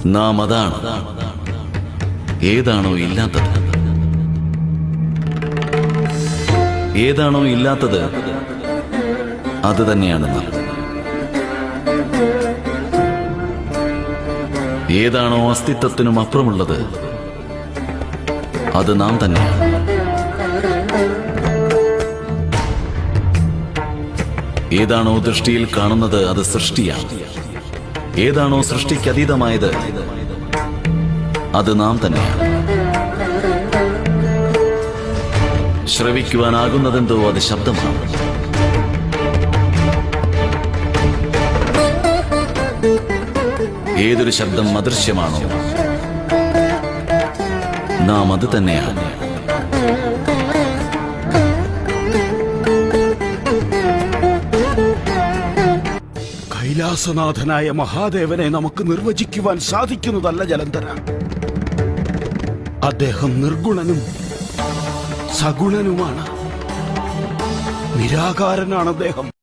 നാം അതാണ്. ഏതാണോ ഇല്ലാത്തത്, ഏതാണോ ഇല്ലാത്തത് അത് തന്നെയാണ് നാം. ഏതാണോ അസ്തിത്വത്തിനും അപ്പുറമുള്ളത് അത് നാം തന്നെയാണ്. ഏതാണോ ദൃഷ്ടിയിൽ കാണുന്നത് അത് സൃഷ്ടിയാണ്. ഏതാണോ സൃഷ്ടിക്കതീതമായത് അത് നാം തന്നെയാണ്. ശ്രവിക്കുവാനാകുന്നതെന്തോ അത് ശബ്ദമാണ്. ഏതൊരു ശബ്ദം അദൃശ്യമാണോ നാം അത് തന്നെയാണ്. കൈലാസനാഥനായ മഹാദേവനെ നമുക്ക് നിർവചിക്കുവാൻ സാധിക്കുന്നതല്ല ജലന്ധര. അദ്ദേഹം നിർഗുണനും സഗുണനുമാണ്. നിരാകാരനാണ് അദ്ദേഹം.